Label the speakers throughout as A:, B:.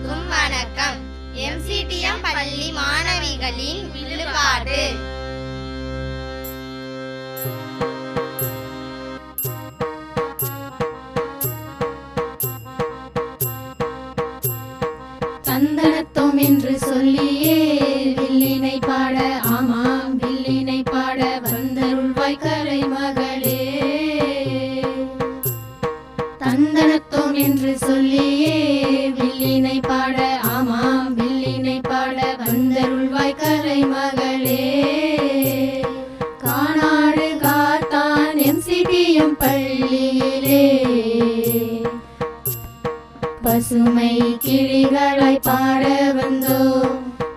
A: அனைவருக்கும் வணக்கம். MCTM பள்ளி மாணவிகளின் வில்லுப்பாட்டு.
B: தந்தனத்தோம் என்று சொல்லியே வில்லினை பாட, ஆமாம் வில்லினை பாட வந்தருள்வாய் கலை மகளே. தந்தனத்தோம் என்று சொல்லியே வில்லினை பாட, ஆமாம் வில்லினை பாட வந்தருள்வாய் கலை மகளே. காணாடு காத்தான் MCTM பள்ளியிலே பசுமை கிளிகளாய் பாட வந்தோம்.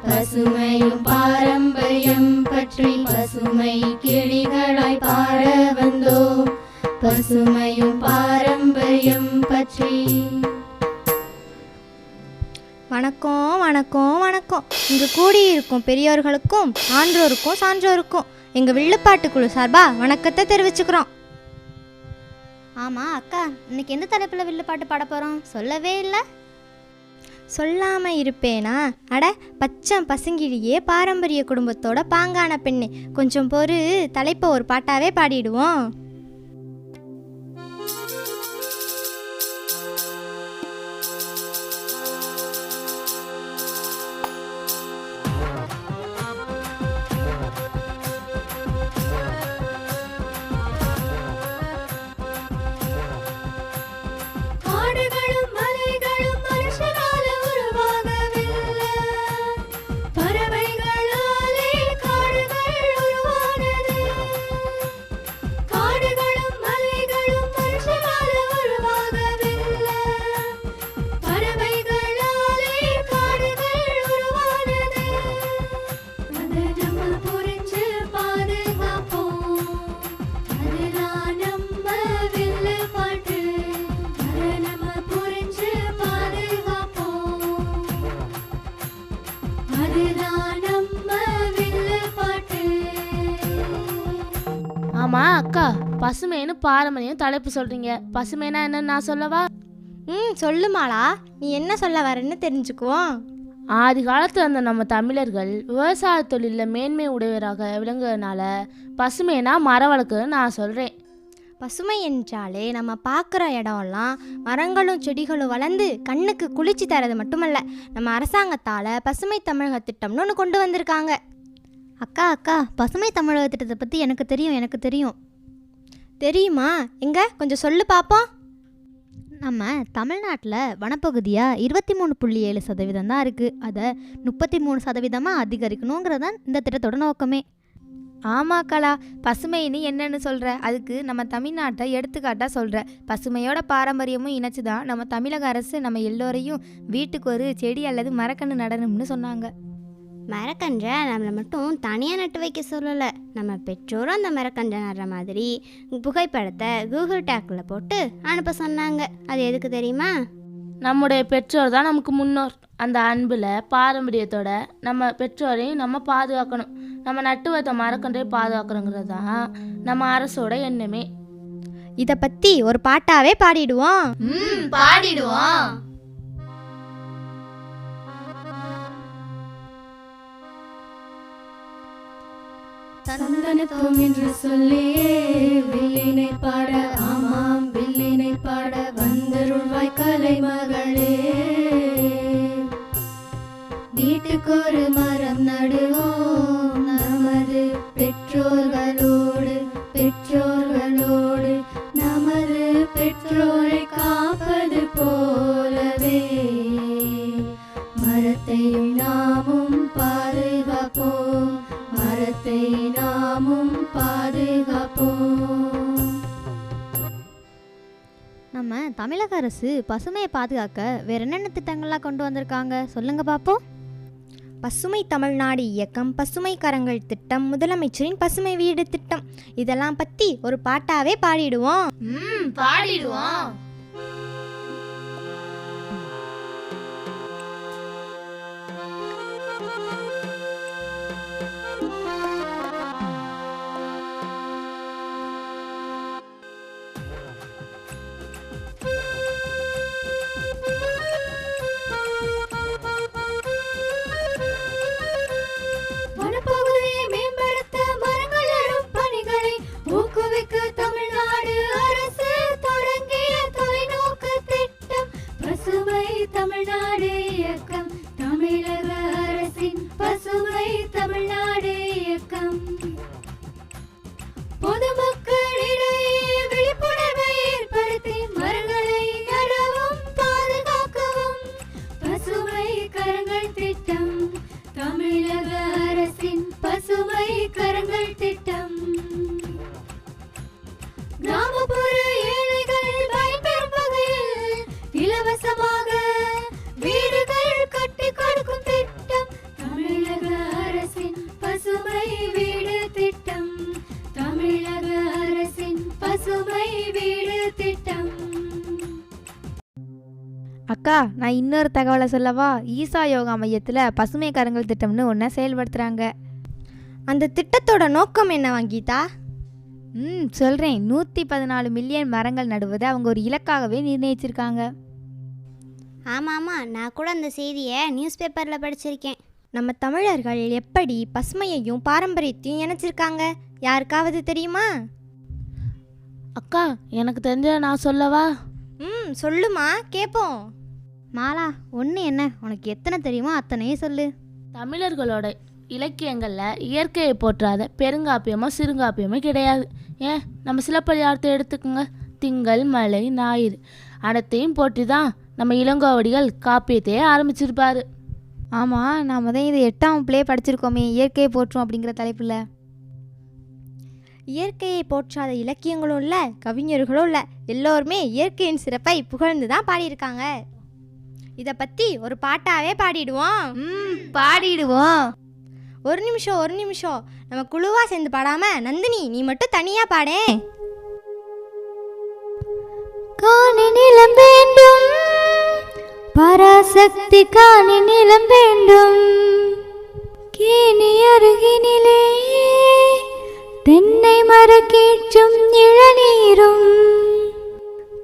B: பசுமையும் பாரம்பரியம் பற்றி பசுமை கிளிகளாய் பாட வந்தோம். பசுமையும் பாரம்பரியம் பற்றி.
C: வணக்கம் வணக்கம் வணக்கம். இங்கு கூடியிருக்கும் பெரியோர்களுக்கும் ஆன்றோருக்கும் சான்றோருக்கும் எங்கள் வில்லுப்பாட்டு குழு சார்பாக வணக்கத்தை தெரிவிச்சுக்கிறோம்.
D: ஆமாம் அக்கா, இன்னைக்கு எந்த தலைப்பில் வில்லுப்பாட்டு பாட போகிறோம்? சொல்லவே இல்லை.
C: சொல்லாமல் இருப்பேனா? அட பச்சம் பசுங்கிழியே பாரம்பரிய குடும்பத்தோட பாங்கான பெண்ணு. கொஞ்சம் பொறு, தலைப்பை ஒரு பாட்டாவே பாடிடுவோம்.
E: ஆமாம் அக்கா, பசுமைன்னு பாரம்பரியம் தலைப்பு சொல்கிறீங்க. பசுமைனா என்னன்னு நான் சொல்லவா?
C: சொல்லுமாளா, நீ என்ன சொல்ல வரேன்னு தெரிஞ்சுக்குவோம்.
E: ஆதி காலத்தில் இருந்த நம்ம தமிழர்கள் விவசாய தொழிலில் மேன்மை உடையவராக விளங்குறதுனால பசுமைனா மரம் வளர்க்குன்னு நான் சொல்கிறேன்.
C: பசுமை என்றாலே நம்ம பார்க்குற இடம்லாம் மரங்களும் செடிகளும் வளர்ந்து கண்ணுக்கு குளிர்ச்சி தரது மட்டுமல்ல, நம்ம அரசாங்கத்தால் பசுமை தமிழக திட்டம்னு ஒன்று கொண்டு வந்திருக்காங்க.
D: அக்கா, பசுமை தமிழக திட்டத்தை பற்றி எனக்கு தெரியும்.
C: தெரியுமா? எங்க கொஞ்சம் சொல்லு பார்ப்போம்.
D: நம்ம தமிழ்நாட்டில் வனப்பகுதியாக 23.7% தான் இருக்குது. அதை 33% அதிகரிக்கணுங்கிறது தான் இந்த திட்டத்தோட நோக்கமே.
F: ஆமாக்கலா, பசுமைன்னு என்னன்னு சொல்கிற? அதுக்கு நம்ம தமிழ்நாட்டை எடுத்துக்காட்டாக சொல்கிற. பசுமையோட பாரம்பரியமும் இணைச்சி தான் நம்ம தமிழக அரசு நம்ம எல்லோரையும் வீட்டுக்கு ஒரு செடி அல்லது மரக்கன்று நடணும்னு சொன்னாங்க.
D: மரக்கன்றை நம்மளை மட்டும் தனியாக நட்டு வைக்க சொல்லலை. நம்ம பெற்றோரும் அந்த மரக்கன்றை நடுற மாதிரி புகைப்படத்தை கூகுள் டேக்கில் போட்டு அனுப்ப சொன்னாங்க. அது எதுக்கு தெரியுமா?
E: நம்முடைய பெற்றோர் தான் நமக்கு முன்னோர். அந்த அன்பில் பாரம்பரியத்தோட நம்ம பெற்றோரையும் நம்ம பாதுகாக்கணும். நம்ம நட்டு வைத்த மரக்கன்றை பாதுகாக்கணுங்கிறது தான் நம்ம அரசோட எண்ணமே.
C: இதை பற்றி ஒரு பாட்டாவே பாடிடுவோம்.
A: பாடிடுவோம்.
B: தந்தனத்தோம் என்று சொல்லியே வில்லினை பாட, ஆமாம் வில்லினை பாட வந்தருள்வாய் கலை மகளே. வீட்டுக்கு ஒரு மரம் நடுவோம், நமது பெற்றோர்களோடு நமது பெற்றோரை காப்பது போலவே மரத்தையும் நாமும் பாதுகாப்போம். மரத்தை நாமும் பாதுகாப்போம்.
D: நம்ம தமிழக அரசு பசுமையை பாதுகாக்க வேற என்னென்ன திட்டங்கள்லாம் கொண்டு வந்திருக்காங்க? சொல்லுங்க பார்ப்போம்.
C: பசுமை தமிழ்நாடு இயக்கம், பசுமை கரங்கள் திட்டம், முதலமைச்சரின் பசுமை வீடு திட்டம், இதெல்லாம் பற்றி ஒரு பாட்டாவே பாடிடுவோம்.
A: பாடிடுவோம்.
B: கிராமப்புற ஏழைகள் பயன்பெறும் வகையில் இலவசமாக வீடுகள் கட்டி கொடுக்கும் திட்டம் தமிழக அரசின் பசுமை வீடு திட்டம். தமிழக அரசின் பசுமை வீடு திட்டம்.
F: அக்கா, நான் இன்னொரு தகவலை சொல்லவா? ஈசா யோகா மையத்தில் பசுமை கரங்கள் திட்டம்னு ஒன்றை செயல்படுத்துகிறாங்க.
C: அந்த திட்டத்தோட நோக்கம் என்னவா கீதா?
F: சொல்கிறேன். 114 மில்லியன் மரங்கள் நடுவதை அவங்க ஒரு இலக்காகவே நிர்ணயிச்சிருக்காங்க.
D: ஆமாம், நான் கூட அந்த செய்தியை நியூஸ் பேப்பரில் படிச்சிருக்கேன்.
C: நம்ம தமிழர்கள் எப்படி பசுமையையும் பாரம்பரியத்தையும் இணைச்சிருக்காங்க, யாருக்காவது தெரியுமா?
E: அக்கா, எனக்கு தெரிஞ்ச நான் சொல்லவா?
C: சொல்லுமா, கேட்போம்.
D: மாலா, ஒன்று என்ன, உனக்கு எத்தனை தெரியுமோ அத்தனையும் சொல்லு.
E: தமிழர்களோட இலக்கியங்களில் இயற்கையை போற்றாத பெருங்காப்பியமோ சிறுங்காப்பியமோ கிடையாது. ஏன், நம்ம சிலப்பதிகாரத்தை எடுத்துக்கோங்க. திங்கள், மழை, ஞாயிறு அனைத்தையும் போற்றி தான் நம்ம இளங்கோவடிகள் காப்பியத்தையே ஆரம்பிச்சிருப்பாரு.
F: ஆமாம், நாம் தான் இதை 8ஆம் வகுப்புலேயே படிச்சிருக்கோமே, இயற்கையை போற்றும் அப்படிங்கிற தலைப்பில்.
C: இயற்கையை போற்றாத இலக்கியங்களும் இல்லை, கவிஞர்களும் இல்லை, எல்லோருமே இயற்கையின் சிறப்பை புகழ்ந்து தான் பாடியிருக்காங்க. இதை பற்றி ஒரு பாட்டாவே பாடிடுவோம்.
F: பாடிடுவோம்.
C: ஒரு நிமிஷம், நம்ம குழுவா சேர்ந்து பாடாம நந்தினி நீ மட்டும் தனியா பாடே.
B: காணி நிலம் வேண்டும், பராசக்தி காணி நிலம் வேண்டும், கேணி அருகினிலே தென்னை மரக்கீற்றும் இளநீரும்,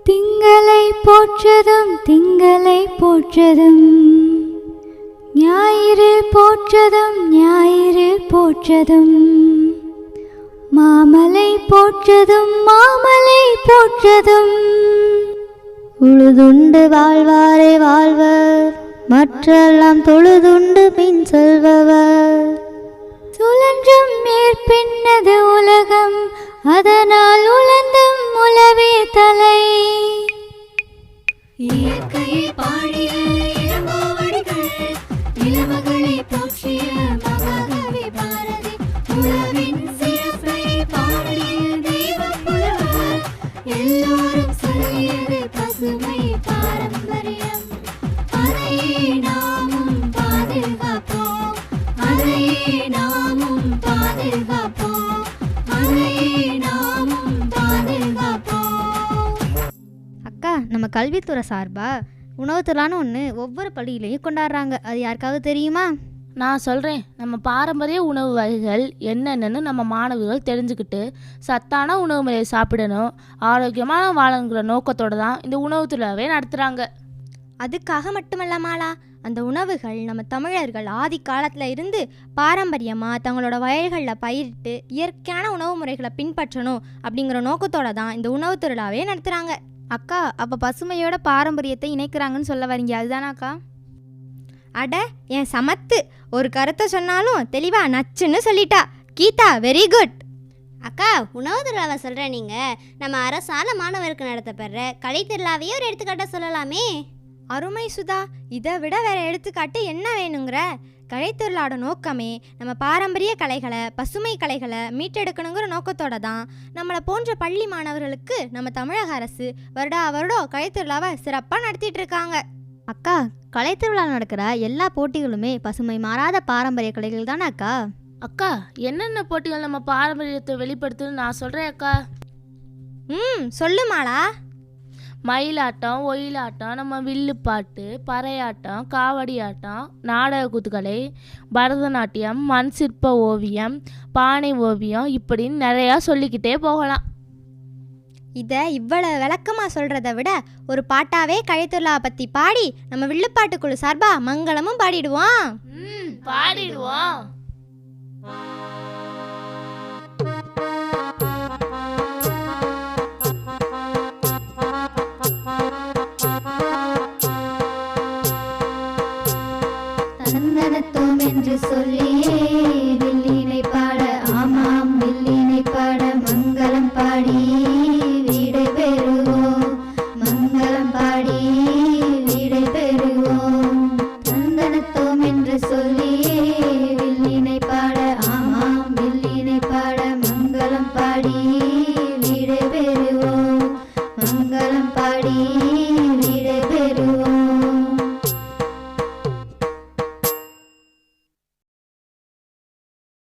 B: திங்களை போற்றதும் திங்களை போற்றதும், ஞாயிறு போற்றதும் ஞாயிறு போற்றதும், மாமலை போற்றதும் மாமலை போற்றதும், உழுதுண்டு வாழ்வாரே வாழ்வர், மற்றெல்லாம் தொழுதுண்டு பின் செல்பவர், சுழன்றும் மேற்பின்னது உலகம், அதனால் உழந்தும் உலவே தலை. இயற்கையை பாடிய இளங்கோவடிகள், இளமகளை போற்றிய மகாகவி பாரதி, உலகின் சிறப்பை பாடிய தெய்வ புலவர், எல்லோரும் சொல்லியது பசுமை பாரம்பரியம். அதையே நாமும் பாதுகாப்போம், அதையே நாமும் பாதுகாப்போம், அதையே நாமும் பாதுகாப்போம்.
D: அக்கா, நம்ம கல்வித்துறை சார்பாக உணவுத்துலான்னு ஒன்று ஒவ்வொரு பள்ளியிலையும் கொண்டாடுறாங்க. அது யாருக்காவது தெரியுமா?
E: நான் சொல்கிறேன். நம்ம பாரம்பரிய உணவு வகைகள் என்னென்னு நம்ம மாணவர்கள் தெரிஞ்சுக்கிட்டு சத்தான உணவு முறையை சாப்பிடணும், ஆரோக்கியமான வாழங்கிற நோக்கத்தோடு தான் இந்த உணவு திருவிழாவே நடத்துகிறாங்க.
C: அதுக்காக மட்டுமல்ல மாலா, அந்த உணவுகள் நம்ம தமிழர்கள் ஆதி காலத்தில் இருந்து பாரம்பரியமாக தங்களோட வயல்களில் பயிரிட்டு இயற்கையான உணவு முறைகளை பின்பற்றணும் அப்படிங்கிற நோக்கத்தோட தான் இந்த உணவு திருவிழாவே நடத்துகிறாங்க.
F: அக்கா, அப்போ பசுமையோட பாரம்பரியத்தை இணைக்கிறாங்கன்னு சொல்ல வரீங்க, அதுதானாக்கா?
C: அட, என் சமத்து ஒரு கருத்தை சொன்னாலும் தெளிவாக நச்சுன்னு சொல்லிட்டா கீதா. Very good.
D: அக்கா, உணவு திருவிழாவை சொல்கிற நீங்கள் நம்ம அரசால மாணவருக்கு நடத்தப்படுற கலை திருவிழாவையே ஒரு எடுத்துக்காட்டாக சொல்லலாமே.
C: அருமை சுதா, இதை விட வேற எடுத்துக்காட்டு என்ன வேணுங்கிற? கலைத்திருளாட நோக்கமே நம்ம பாரம்பரிய கலைகளை, பசுமை கலைகளை மீட்டெடுக்கணுங்கிற நோக்கத்தோட தான் நம்மளை போன்ற பள்ளி மாணவர்களுக்கு நம்ம தமிழக அரசு வருடம் கலைத்திருளாவை சிறப்பாக நடத்திட்டு இருக்காங்க.
D: அக்கா, கலைத்திருவிழா நடக்கிற எல்லா போட்டிகளுமே பசுமை மாறாத பாரம்பரிய கலைகள் தானே அக்கா?
E: அக்கா, என்னென்ன போட்டிகள் நம்ம பாரம்பரியத்தை வெளிப்படுத்துன்னு நான் சொல்கிறேன் அக்கா.
C: சொல்லுமாளா.
E: மயிலாட்டம், ஒயிலாட்டம், நம்ம வில்லுப்பாட்டு, பறையாட்டம், காவடி ஆட்டம், நாடக கூத்துக்கலை, பரதநாட்டியம், மண் சிற்ப ஓவியம், பானை ஓவியம், இப்படின்னு நிறையா சொல்லிக்கிட்டே போகலாம்.
C: இதை இவ்வளவு விளக்கமாக சொல்கிறத விட ஒரு பாட்டாவே கலைத்திருவிழா பற்றி பாடி நம்ம வில்லுப்பாட்டுக்குழு சார்பாக மங்களமும் பாடிடுவோம்.
E: பாடிடுவோம்.